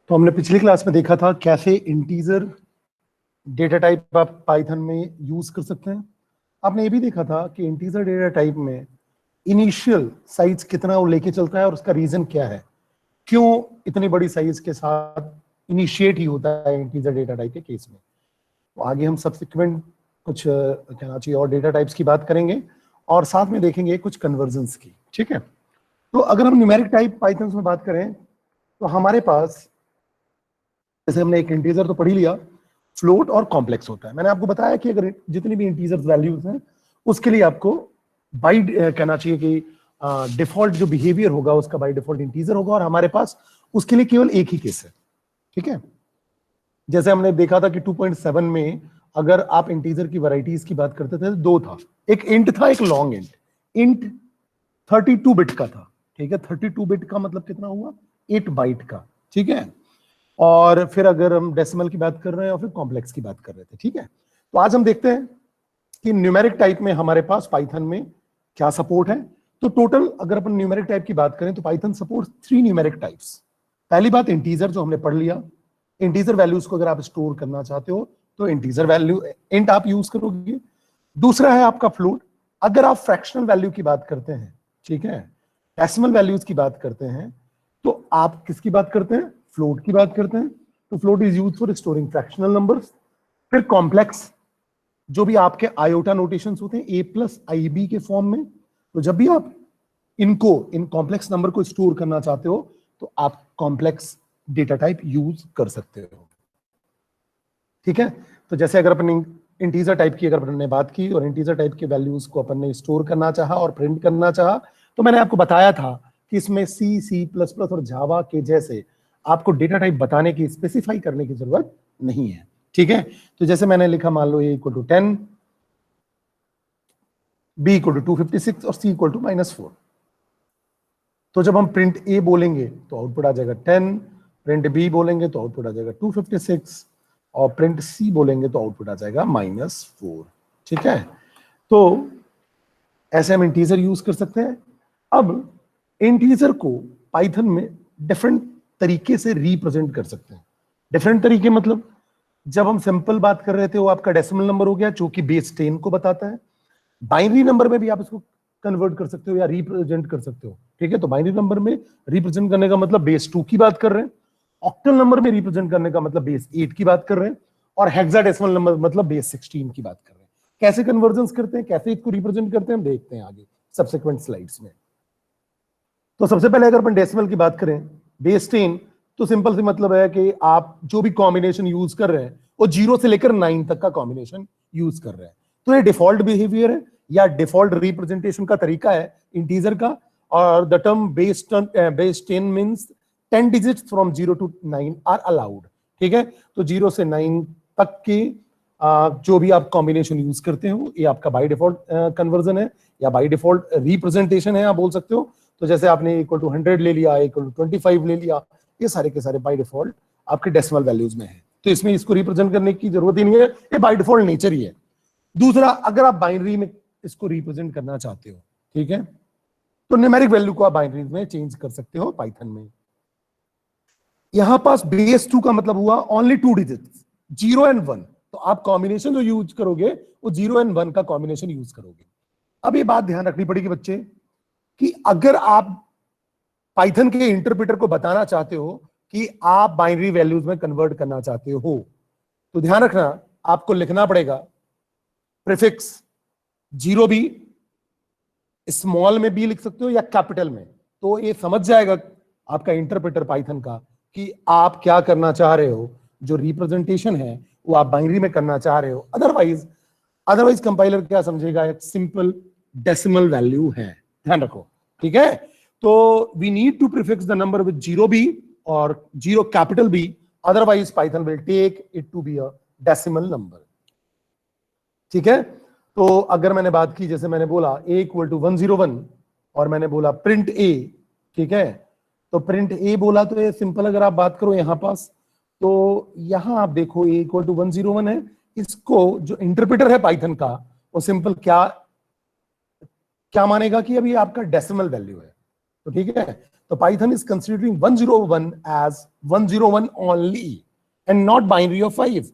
तो हमने पिछली क्लास में देखा था कैसे इंटीजर डेटा टाइप आप पाइथन में यूज कर सकते हैं। आपने ये भी देखा था कि इंटीजर डेटा टाइप में इनिशियल साइज कितना वो लेके चलता है और उसका रीजन क्या है, क्यों इतनी बड़ी साइज के साथ इनिशिएट ही होता है इंटीजर डेटा टाइप के केस में। तो आगे हम सब्सिक्वेंट कुछ कहना चाहिए और डेटा टाइप्स की बात करेंगे और साथ में देखेंगे कुछ कन्वर्जन्स की। ठीक है, तो अगर हम न्यूमेरिक टाइप पाइथन में बात करें तो हमारे पास, जैसे हमने एक इंटीजर तो पढ़ ही लिया, फ्लोट और कॉम्प्लेक्स होता है। मैंने आपको बताया कि अगर जितनी भी इंटीजर वैल्यूज हैं उसके लिए आपको बाई कहना चाहिए कि डिफॉल्ट जो बिहेवियर होगा उसका बाई डिफॉल्ट इंटीजर होगा, और हमारे पास उसके लिए केवल एक ही केस है। ठीक है, जैसे हमने देखा था कि 2.7 में अगर आप इंटीजर की वैरायटीज की बात करते थे तो दो था, एक इंट था, एक लॉन्ग इंट। इंट 32 बिट का था। ठीक है, 32 बिट का मतलब कितना हुआ, 8 बाइट का। ठीक है, और फिर अगर हम डेसिमल की बात कर रहे हैं और फिर कॉम्प्लेक्स की बात कर रहे थे। ठीक है, तो आज हम देखते हैं कि न्यूमेरिक टाइप में हमारे पास पाइथन में क्या सपोर्ट है। तो टोटल अगर अपन न्यूमेरिक टाइप की बात करें तो पाइथन सपोर्ट 3 न्यूमेरिक टाइप्स। पहली बात इंटीजर, जो हमने पढ़ लिया, इंटीजर वैल्यूज को अगर आप स्टोर करना चाहते हो तो इंटीजर वैल्यू इंट आप यूज करोगे। दूसरा है आपका फ्लोट, अगर आप फ्रैक्शनल वैल्यू की बात करते हैं, ठीक है, डेसिमल वैल्यूज की बात करते हैं, तो आप किसकी बात करते हैं, फ्लोट की बात करते हैं। तो float is used for storing fractional numbers. फिर कॉम्प्लेक्स, जो भी आपके आयोटा नोटेशंस होते हैं ए प्लस आई बी के फॉर्म में, तो जब भी आप इनको इन कॉम्प्लेक्स नंबर को स्टोर करना चाहते हो तो आप कॉम्प्लेक्स डेटा टाइप यूज कर सकते हो। ठीक है, तो जैसे अगर अपन इंटीजर टाइप की अगर अपन ने बात की और इंटीजर टाइप के वैल्यूज को अपन ने स्टोर करना चाहा और प्रिंट करना चाहा, तो मैंने आपको बताया था कि इसमें सी, सी प्लस प्लस और जावा के जैसे आपको डेटा टाइप बताने की, स्पेसिफाई करने की जरूरत नहीं है। ठीक है, तो जैसे मैंने लिखा, मान लो A equal to 10, B equal to 256 और सी इक्वल टू -4। तो जब हम प्रिंट ए बोलेंगे तो आउटपुट आ जाएगा 10, प्रिंट बी बोलेंगे तो आउटपुट आ जाएगा 256 और प्रिंट सी बोलेंगे तो आउटपुट आ जाएगा -4। ठीक है, तो ऐसे हम इंटीजर यूज कर सकते हैं। अब इंटीजर को पाइथन में डिफरेंट तरीके से रिप्रेजेंट कर सकते हैं। डिफरेंट तरीके मतलब, जब हम सिंपल बात कर रहे थे वो आपका डेसिमल नंबर हो गया जो कि बेस 10 को बताता है। बाइनरी नंबर में भी आप इसको कन्वर्ट कर सकते हो या रिप्रेजेंट कर सकते हो। ठीक है, तो बाइनरी नंबर में रिप्रेजेंट करने का मतलब बेस 2 की बात कर रहे हैं, ऑक्टल नंबर में रिप्रेजेंट करने का मतलब बेस 8 की बात कर रहे हैं, और हेक्साडेसिमल नंबर मतलब बेस 16 की बात कर रहे हैं। कैसे कन्वर्जन्स करते हैं, कैसे इसको रिप्रेजेंट करते हैं, हम देखते हैं आगे सब्सिक्वेंट स्लाइड्स में। तो सबसे पहले अगर अपन डेसिमल की बात करें, बेस 10, तो सिंपल सी मतलब है कि आप जो भी कॉम्बिनेशन यूज कर रहे हैं वो 0 से लेकर 9 तक का कॉम्बिनेशन यूज कर रहे हैं। तो ये डिफॉल्ट बिहेवियर है या डिफॉल्ट रिप्रेजेंटेशन का तरीका है इंटीजर का। और the term base 10 means 10 digits from 0 to 9 are allowed. ठीक है, तो 0 से 9 तक के जो भी आप कॉम्बिनेशन यूज करते हो ये आपका बाय डिफॉल्ट कन्वर्जन है या बाय डिफॉल्ट रिप्रेजेंटेशन है, आप बोल सकते हो। तो जैसे आपने इक्वल टू 100 ले लिया, इक्वल टू 25 ले लिया, ये सारे के सारे बाय डिफॉल्ट आपके डेसिमल वैल्यूज में है, तो इसमें इसको रिप्रेजेंट करने की जरूरत ही नहीं है, ये बाय डिफॉल्ट नेचर ही है। दूसरा, अगर आप बाइनरी में इसको रिप्रेजेंट करना चाहते हो, ठीक है, तो न्यूमेरिक वैल्यू को आप बाइनरी में चेंज कर सकते हो पाइथन में। यहां पास बेस 2 का मतलब हुआ ओनली 2 डिजिट्स, 0 and 1। तो आप कॉम्बिनेशन जो यूज करोगे वो 0 and 1 का कॉम्बिनेशन यूज करोगे। अब ये बात ध्यान रखनी पड़ेगी बच्चे कि अगर आप पाइथन के इंटरप्रेटर को बताना चाहते हो कि आप बाइनरी वैल्यूज में कन्वर्ट करना चाहते हो, तो ध्यान रखना आपको लिखना पड़ेगा प्रीफिक्स 0 भी, स्मॉल में भी लिख सकते हो या कैपिटल में, तो ये समझ जाएगा आपका इंटरप्रेटर पाइथन का कि आप क्या करना चाह रहे हो, जो रिप्रेजेंटेशन है वो आप बाइनरी में करना चाह रहे हो। अदरवाइज कंपाइलर क्या समझेगा, एक सिंपल डेसिमल वैल्यू है, ध्यान रखो। ठीक है, तो we need to prefix the number with 0 भी और 0 कैपिटल भी, otherwise Python will take it to be a decimal number. ठीक है, तो अगर मैंने बात की, जैसे मैंने बोला a इक्वल टू 101 और मैंने बोला प्रिंट a, ठीक है, तो प्रिंट a बोला तो ये सिंपल, अगर आप बात करो यहां पास, तो यहां आप देखो a इक्वल टू 101 है, इसको जो इंटरप्रेटर है पाइथन का वो सिंपल क्या मानेगा कि अभी आपका डेसिमल वैल्यू है। तो ठीक है, तो Python is considering 101 as 101 only and not binary of 5,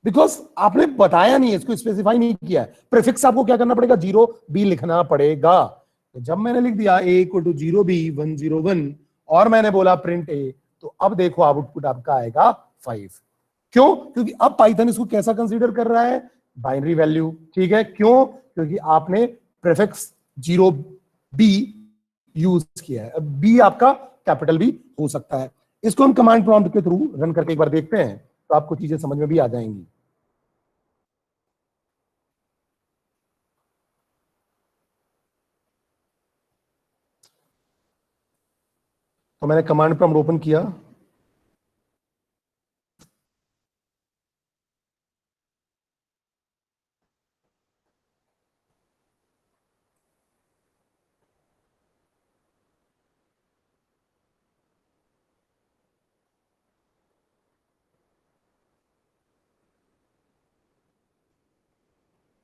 because आपने बताया नहीं है, इसको स्पेसिफाई नहीं किया है। प्रीफिक्स आपको क्या करना पड़ेगा, 0b लिखना पड़ेगा। तो जब मैंने लिख दिया a इक्वल टू 0b 101 और मैंने बोला प्रिंट a, तो अब देखो आउटपुट आपका आएगा 5। क्यों? क्योंकि अब पाइथन इसको कैसा कंसीडर कर रहा है, बाइनरी वैल्यू। ठीक है, क्यों? क्योंकि आपने प्रीफिक्स 0b यूज किया है। अब b आपका कैपिटल भी हो सकता है। इसको हम कमांड प्रॉम्प्ट के थ्रू रन करके एक बार देखते हैं, तो आपको चीजें समझ में भी आ जाएंगी। तो मैंने कमांड प्रॉम्प्ट ओपन किया,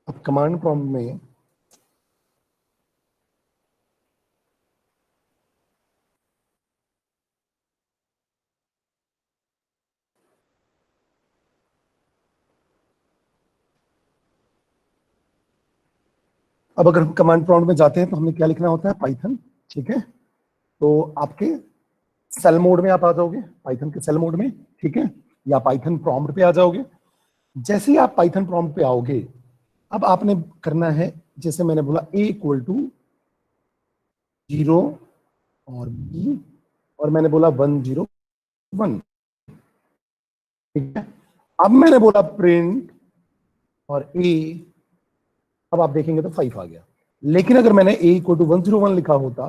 अब कमांड प्रॉम्प्ट में अब अगर हम कमांड प्रॉम्प्ट में जाते हैं तो हमें क्या लिखना होता है, पाइथन। ठीक है, तो आपके सेल मोड में आप आ जाओगे, पाइथन के सेल मोड में। ठीक है, या पाइथन प्रॉम्प्ट पे आ जाओगे। जैसे ही आप पाइथन प्रॉम्प्ट पे आओगे, अब आपने करना है, जैसे मैंने बोला a इक्वल टू 0 और b और मैंने बोला 101। ठीक है, अब मैंने बोला प्रिंट और a, अब आप देखेंगे तो 5 आ गया। लेकिन अगर मैंने a इक्वल टू 101 लिखा होता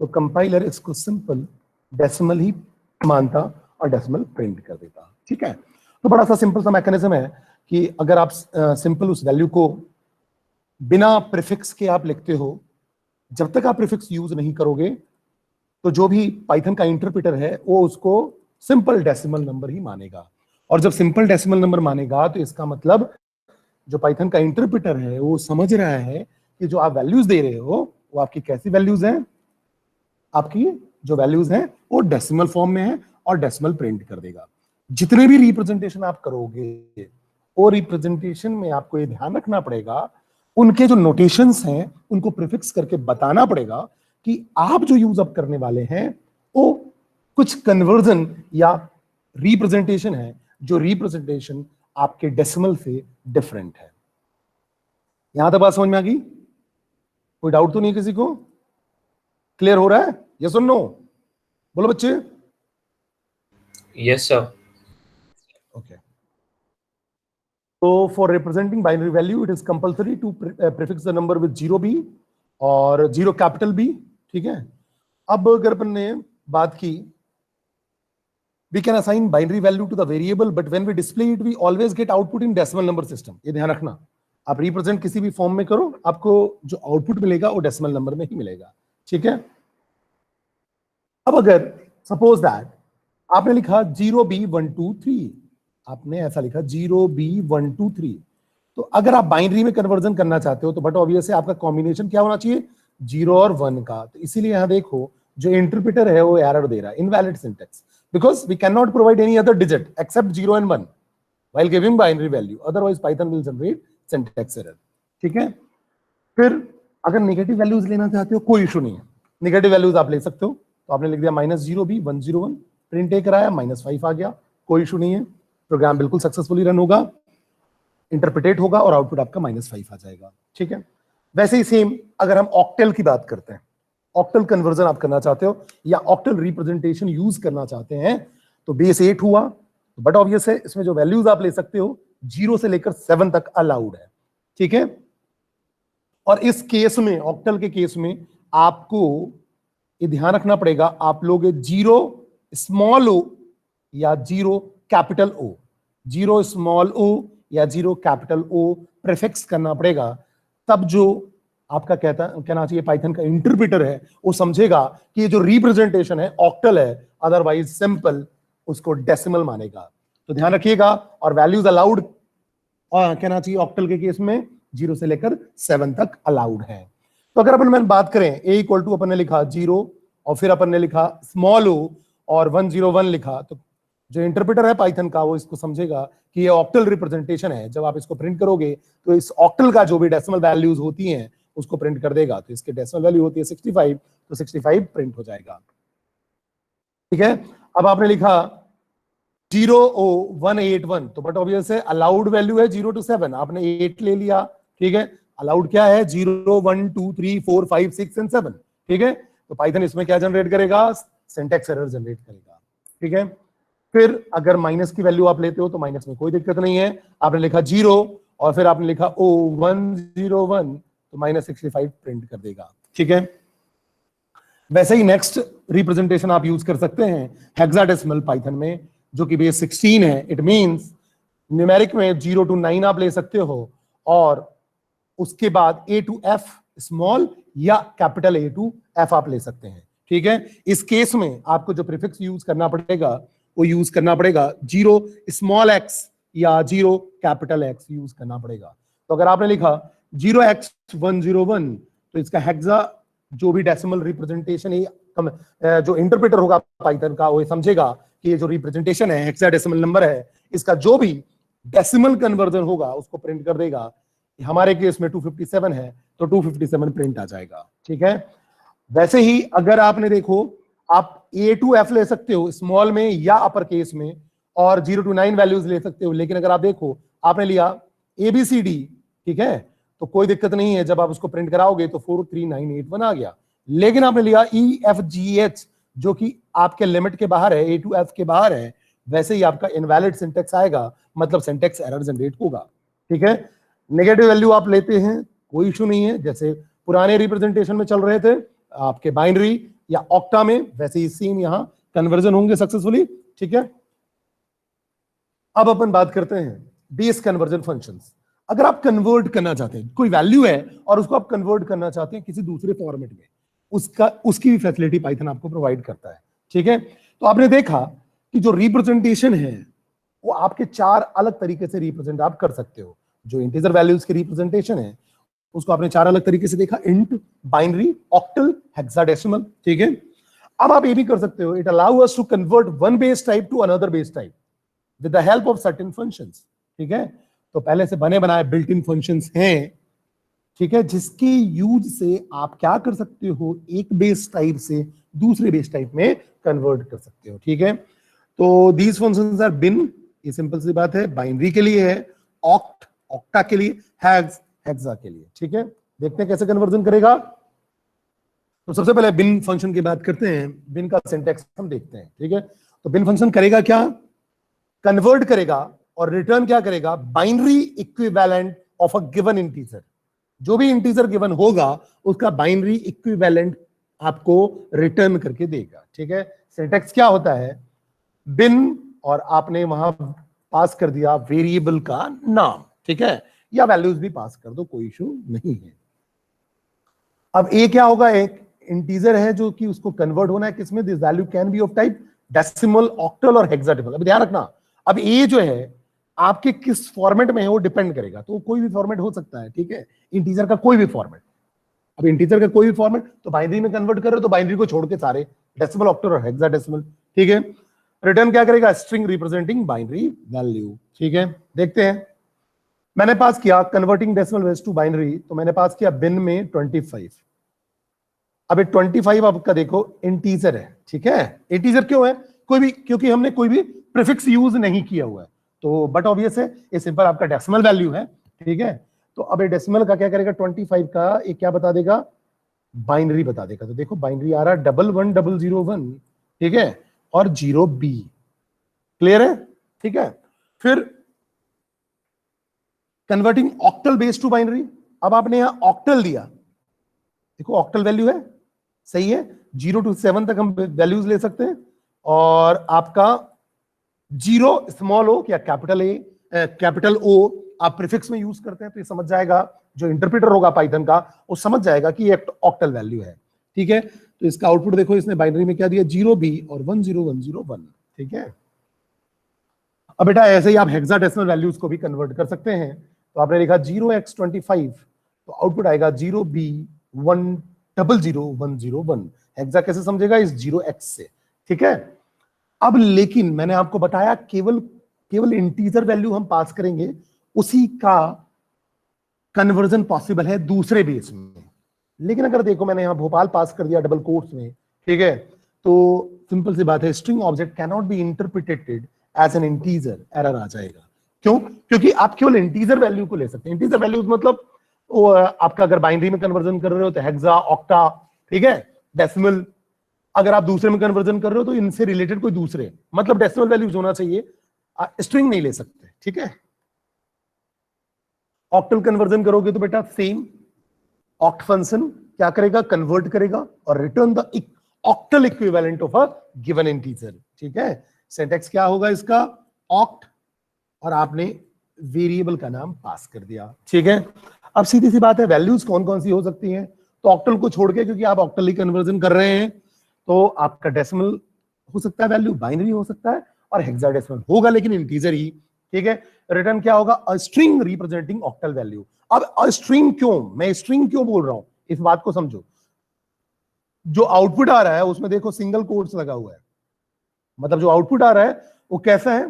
तो कंपाइलर इसको सिंपल डेसिमल ही मानता और डेसिमल प्रिंट कर देता। ठीक है, तो बड़ा सा सिंपल सा मैकेनिज्म है कि अगर आप सिंपल उस वैल्यू को बिना प्रीफिक्स के आप लिखते हो, जब तक आप प्रीफिक्स यूज नहीं करोगे तो जो भी पाइथन का इंटरप्रेटर है वो उसको सिंपल डेसिमल नंबर ही मानेगा। और जब सिंपल डेसिमल नंबर मानेगा तो इसका मतलब जो पाइथन का इंटरप्रेटर है वो समझ रहा है कि जो आप वैल्यूज दे रहे हो वो आपकी कैसी वैल्यूज हैं, आपकी जो वैल्यूज हैं वो डेसिमल फॉर्म में है और डेसिमल प्रिंट कर देगा। जितने भी रिप्रेजेंटेशन आप करोगे वो रिप्रेजेंटेशन में आपको ये ध्यान रखना पड़ेगा, उनके जो नोटेशंस हैं उनको प्रीफिक्स करके बताना पड़ेगा कि आप जो यूज अप करने वाले हैं वो कुछ कन्वर्जन या रिप्रेजेंटेशन है, जो रिप्रेजेंटेशन आपके डेसिमल से डिफरेंट है। यहां तक बात समझ में आ गई? कोई डाउट तो नहीं किसी को? क्लियर हो रहा है? यस और नो? बोलो बच्चे। Yes sir. ओके, तो for representing binary value it is compulsory to prefix the number with 0b और 0 कैपिटल B। ठीक है, अब अगर अपन ने बात की, we can assign binary value to the variable but when we display it we always get output in decimal number system। ये ध्यान रखना, आप रिप्रेजेंट किसी भी फॉर्म में करो, आपको जो आउटपुट मिलेगा वो डेसिमल नंबर में ही मिलेगा। ठीक है, अब अगर सपोज दैट आपने लिखा 0b123, आपने ऐसा लिखा 0b123, तो अगर आप बाइनरी में कन्वर्जन करना चाहते हो तो बट ऑब्वियस है आपका कॉम्बिनेशन क्या होना चाहिए, 0 और 1 का। तो इसीलिए यहां देखो जो इंटरप्रेटर है वो एरर दे रहा है, invalid syntax, because we cannot provide any other digit except 0 and 1 while giving binary value, otherwise Python will generate syntax error। ठीक है, फिर अगर नेगेटिव वैल्यूज लेना चाहते हो कोई इशू नहीं है, नेगेटिव वैल्यूज आप ले सकते हो। तो आपने लिख दिया -0b 101, प्रिंट ए कराया, -5 आ गया, कोई इशू नहीं है, प्रोग्राम बिल्कुल सक्सेसफुली रन होगा, इंटरप्रिटेट होगा और आउटपुट आपका -5 आ जाएगा। ठीक है, वैसे ही सेम अगर हम ऑक्टेल की बात करते हैं, ऑक्टल कन्वर्जन आप करना चाहते हो या ऑक्टल रिप्रेजेंटेशन यूज करना चाहते हैं, तो बेस 8 हुआ, बट ऑब्वियस है इसमें जो वैल्यूज आप ले सकते हो 0 से लेकर 7 तक अलाउड है। ठीक है, और इस केस में, ऑक्टल के केस में आपको ये ध्यान रखना पड़ेगा, आप लोग 0 स्मॉल ओ या 0 कैपिटल ओ, 0 स्मॉल ओ या 0 कैपिटल ओ प्रीफिक्स करना पड़ेगा, तब जो आपका कहना चाहिए पाइथन का इंटरप्रेटर है वो समझेगा कि ये जो रिप्रेजेंटेशन है ऑक्टल है, अदरवाइज सिंपल उसको डेसिमल मानेगा। तो ध्यान रखिएगा, और वैल्यूज अलाउड कहना चाहिए ऑक्टल के केस में 0 से लेकर 7 तक अलाउड है। तो अगर अपन बात करें a इक्वल टू अपन ने लिखा 0 और फिर अपन ने लिखा स्मॉल ओ और 101 लिखा, तो जो इंटरप्रेटर है पाइथन का वो इसको समझेगा कि ये ऑक्टल रिप्रेजेंटेशन है। जब आप इसको प्रिंट करोगे तो इस ऑक्टल का जो भी डेसिमल वैल्यूज होती हैं उसको प्रिंट कर देगा। तो इसके डेसिमल वैल्यू होती है 65, तो 65 प्रिंट हो जाएगा। ठीक है, अब आपने लिखा 00181, तो बट ऑब्वियस है अलाउड वैल्यू है 0 to 7, आपने 8 ले लिया। ठीक है, अलाउड क्या है 0 1 2 3 4 5 6 एंड 7। ठीक है, तो पाइथन इसमें क्या जनरेट करेगा, सिंटैक्स एरर जनरेट करेगा। ठीक है, फिर अगर माइनस की वैल्यू आप लेते हो तो माइनस में कोई दिक्कत नहीं है, आपने लिखा 0 और फिर आपने लिखा 101, तो -65 प्रिंट कर देगा। ठीक है, वैसे ही नेक्स्ट रिप्रेजेंटेशन आप यूज कर सकते हैं हेक्साडेसिमल पाइथन में, जो कि बेस 16 है। इट मींस न्यूमेरिक में 0 to 9 आप ले सकते हो और उसके बाद A to F स्मॉल या कैपिटल A to F आप ले सकते हैं। ठीक है, इस केस में आपको जो प्रीफिक्स यूज करना पड़ेगा वो यूज करना पड़ेगा 0 स्मॉल x या 0 कैपिटल X यूज करना पड़ेगा। तो अगर आपने लिखा 0x101, तो इसका हेक्सा जो भी डेसिमल रिप्रेजेंटेशन है, जो इंटरप्रेटर होगा पाइथन का वो समझेगा कि ये जो रिप्रेजेंटेशन है हेक्साडेसिमल नंबर है, इसका जो भी डेसिमल कन्वर्जन होगा उसको प्रिंट कर देगा। हमारे केस में 257 है तो 257 प्रिंट आ जाएगा। ठीक है, वैसे ही अगर आपने देखो आप A to F ले सकते हो स्मॉल में या अपर केस में, और 0 to 9 वैल्यूज ले सकते हो। लेकिन अगर आप देखो आपने लिया ABCD, ठीक है, तो कोई दिक्कत नहीं है, जब आप उसको प्रिंट कराओगे तो 43981 आ गया। लेकिन आपने लिया EFGH जो कि आपके लिमिट के बाहर है, A to F के बाहर है, वैसे ही आपका इनवैलिड सिंटेक्स आएगा, मतलब सिंटेक्स एरर जनरेट होगा। ठीक है, नेगेटिव वैल्यू आप लेते हैं कोई इशू नहीं है, जैसे पुराने रिप्रेजेंटेशन में चल रहे थे आपके बाइनरी या ऑक्टा में, वैसे ही सेम यहां कन्वर्जन होंगे सक्सेसफुली। ठीक है, अब अपन बात करते हैं बेस कन्वर्जन फंक्शंस। अगर आप कन्वर्ट करना चाहते हैं, कोई वैल्यू है और उसको आप कन्वर्ट करना चाहते हैं किसी दूसरे फॉर्मेट में, उसकी भी फैसिलिटी पाइथन आपको प्रोवाइड करता है। ठीक है, तो आपने देखा कि जो रिप्रेजेंटेशन है वो आपके 4 अलग तरीके से रिप्रेजेंट आप कर सकते हो। जो इंटीजर वैल्यूज की रिप्रेजेंटेशन है उसको आपने 4 अलग तरीके से देखा, इंट, बाइनरी, ऑक्टल, हेक्साडेसिमल। ठीक है, अब आप ये भी कर सकते हो, it allow us to convert one base type to another base type with the help of certain functions. ठीक है, तो पहले से बने बनाए बिल्ट इन फंक्शंस हैं, ठीक है, जिसके यूज से आप क्या कर सकते हो, एक बेस टाइप से दूसरे बेस टाइप में कन्वर्ट कर सकते हो। ठीक है, तो दीज फंक्शंस आर बिन, ये सिंपल सी बात है, बाइनरी के लिए है, ऑक्ट, ऑक्टा के लिए, हेक्स, हेक्सा के लिए। ठीक है, देखते हैं कैसे कन्वर्जन करेगा। तो सबसे पहले बिन फंक्शन की बात करते हैं, बिन का सिंटैक्स हम देखते हैं। ठीक है, तो बिन फंक्शन करेगा क्या, कन्वर्ट करेगा और रिटर्न क्या करेगा, binary equivalent of a given integer. जो भी इंटीजर गिवन होगा उसका बाइनरी इक्विवेलेंट आपको रिटर्न करके देगा। ठीक है, सिंटैक्स क्या होता है, बिन और आपने वहां पास कर दिया वेरिएबल का नाम। ठीक है, या वैल्यूज भी पास कर दो, कोई इशू नहीं है। अब ए क्या होगा, एक इंटीजर है जो कि उसको कन्वर्ट होना है किसमें, this value can be of type decimal, octal और हेक्साडेसिमल। अब ध्यान रखना, अब ए जो है आपके किस फॉर्मेट में है वो डिपेंड करेगा, तो कोई भी फॉर्मेट हो सकता है। ठीक है, इंटीजर का कोई भी फॉर्मेट, अब इंटीजर का कोई भी फॉर्मेट, तो बाइनरी में कन्वर्ट कर रहे हो तो बाइनरी को छोड़ के सारे डेसिमल, ऑक्टल और हेक्साडेसिमल। ठीक है, रिटर्न क्या करेगा, स्ट्रिंग रिप्रेजेंटिंग बाइनरी वैल्यू। ठीक है, देखते हैं, मैंने पास किया converting decimal values to binary, तो मैंने पास किया बिन में 25। अब 25 आपका देखो इंटीजर है। ठीक है, इंटीजर क्यों है, कोई भी, क्योंकि हमने कोई भी प्रीफिक्स यूज नहीं किया हुआ है, तो बट ऑब्वियस है ये सिंपल आपका डेसिमल वैल्यू है। ठीक है, तो अब ये डेसिमल का क्या करेगा, 25 का ये क्या बता देगा, बाइनरी बता देगा। तो देखो बाइनरी आ रहा है 11001, ठीक है, और 0B, क्लियर है। ठीक है, फिर converting octal base to binary, अब आपने यहां ऑक्टल दिया, देखो ऑक्टल वैल्यू है, सही है, 0 to 7 तक हम वैल्यूज ले सकते हैं, और आपका 0 स्मॉल ओ या कैपिटल ए, कैपिटल ओ आप प्रीफिक्स में यूज करते हैं, तो ये समझ जाएगा, जो इंटरप्रेटर होगा पाइथन का वो समझ जाएगा कि ये ऑक्टल वैल्यू है। ठीक है, तो इसका आउटपुट देखो, इसने बाइनरी में क्या दिया, 0B और 10101। ठीक है, अब बेटा ऐसे ही आप हेक्साडेसिमल वैल्यूज को भी कन्वर्ट कर सकते हैं, तो आपने लिखा 0x25, तो आउटपुट आएगा 0B 100101। हेक्सा कैसे समझेगा, इस 0x से, ठीक है। अब लेकिन मैंने आपको बताया केवल इंटीजर वैल्यू हम पास करेंगे, उसी का कन्वर्जन पॉसिबल है दूसरे बेस में। लेकिन अगर देखो मैंने यहां भोपाल पास कर दिया डबल कोट्स में, ठीक है, तो सिंपल सी बात है, string object can not be interpreted as an integer, error आ जाएगा। क्यों? क्योंकि आप केवल इंटीजर वैल्यू को ले सकते हैं। इंटीजर वैल्यूज मतलब वो आपका अगर बाइनरी में कन्वर्जन कर रहे हो तो हेक्सा, ऑक्टा, ठीक है, डेसिमल। अगर आप दूसरे में कन्वर्जन कर रहे हो तो इनसे रिलेटेड कोई दूसरे, मतलब डेसिमल वैल्यूज होना चाहिए, स्ट्रिंग नहीं ले सकते, ठीक है। ऑक्टल कन्वर्जन करोगे तो बेटा सेम ऑक्ट फंक्शन क्या करेगा, कन्वर्ट करेगा और return the octal equivalent of a given integer, ठीक है। सिंटैक्स क्या होगा इसका, ऑक्ट, और आपने वेरिएबल का नाम पास कर दिया, ठीक है। अब सीधी सी बात है, वैल्यूज कौन कौन सी हो सकती हैं, तो ऑक्टल को छोड़ के, क्योंकि आप ऑक्टल ही कन्वर्जन कर रहे हैं, तो आपका डेसिमल हो सकता है वैल्यू, बाइनरी हो सकता है, और हेक्साडेसिमल होगा लेकिन इंटीजर ही, ठीक है। रिटर्न क्या होगा, a string representing octal value. अब अ स्ट्रिंग क्यों, मैं स्ट्रिंग क्यों बोल रहा हूं, इस बात को समझो। जो आउटपुट आ रहा है उसमें देखो सिंगल कोट्स लगा हुआ है, मतलब जो आउटपुट आ रहा है वो कैसा है,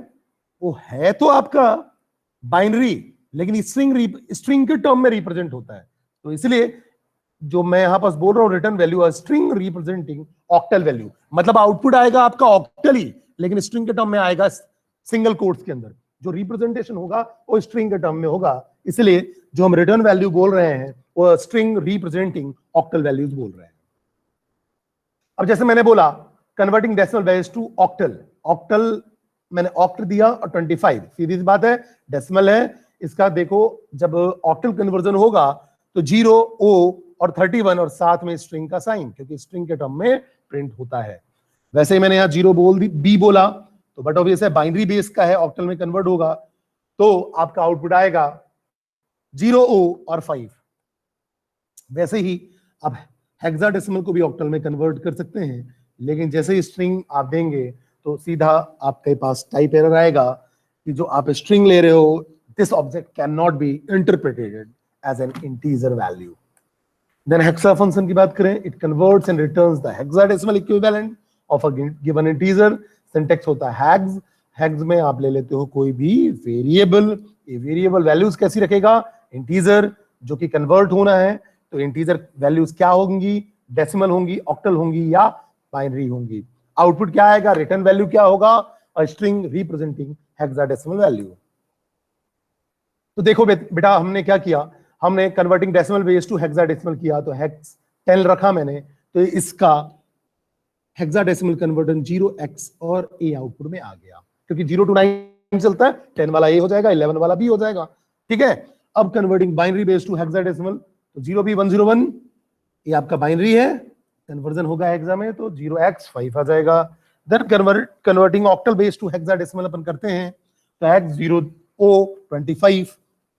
वो है तो आपका बाइनरी, लेकिन स्ट्रिंग के टर्म में रिप्रेजेंट होता है। तो इसलिए जो मैं यहां पास बोल रहा हूं, रिटर्न वैल्यू अ स्ट्रिंग रिप्रेजेंटिंग ऑक्टल वैल्यू, मतलब आउटपुट आएगा आपका ऑक्टल ही, लेकिन स्ट्रिंग के टर्म में आएगा सिंगल कोट्स के अंदर। जो रिप्रेजेंटेशन होगा वो स्ट्रिंग के टर्म में होगा, इसलिए जो हम रिटर्न वैल्यू बोल रहे हैं वो स्ट्रिंग रिप्रेजेंटिंग ऑक्टल वैल्यूज बोल रहे हैं। अब जैसे मैंने बोला converting decimal values to octal, octal मैंने ऑक्ट दिया और 25, सीधी सी बात है, डेसिमल है इसका। देखो जब ऑक्टल कन्वर्जन होगा तो 0, O और 31 और साथ में स्ट्रिंग का साइन, क्योंकि स्ट्रिंग के टर्म में प्रिंट होता है। वैसे ही मैंने यहां 0 बोल दी, B बोला तो बट ऑब्वियस है बाइनरी बेस का है, ऑक्टल में कन्वर्ट होगा तो आपका आउटपुट आएगा 0, O और 5। वैसे ही अब हेक्साडेसिमल को भी ऑक्टल में कन्वर्ट कर सकते हैं, लेकिन जैसे ही स्ट्रिंग आप देंगे तो सीधा आपके पास टाइप एरर आएगा कि जो आप स्ट्रिंग ले रहे हो, this object can not be interpreted as an integer value. Then hexa function की बात करें, it converts and returns the hexadecimal equivalent of a given integer. Syntax होता है हैग्स, हैग्स में आप ले लेते हो कोई भी वेरिएबल, ये वेरिएबल वैल्यूज कैसी रखेगा, इंटीजर जो कि कन्वर्ट होना है, तो इंटीजर वैल्यूज क्या होंगी, डेसिमल होंगी, ऑक्टल होंगी या बाइनरी होंगी। आउटपुट क्या आएगा, रिटर्न वैल्यू क्या होगा, a string representing hexadecimal value. तो देखो बेटा हमने क्या किया, हमने converting decimal base to hexadecimal किया, तो हेक्स 10 रखा मैंने, तो इसका हेक्साडेसिमल कन्वर्जन 0x और A आउटपुट में आ गया, क्योंकि 0 to 9 चलता है, 10 वाला A हो जाएगा, 11 वाला B हो जाएगा, ठीक है। अब converting binary base to hexadecimal, तो 0B101 ये आपका बाइनरी है, कन्वर्जन होगा हेक्सा में तो 0x 5 आ जाएगा। Then converting octal base to hexadecimal अपन करते हैं, तो हेक्स 0O 25,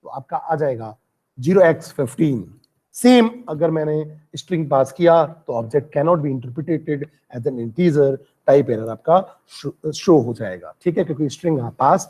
तो आपका आ जाएगा 0x 15। सेम अगर मैंने स्ट्रिंग पास किया तो object can not be interpreted as an integer, type error आपका शो हो जाएगा, ठीक है, क्योंकि स्ट्रिंग आप पास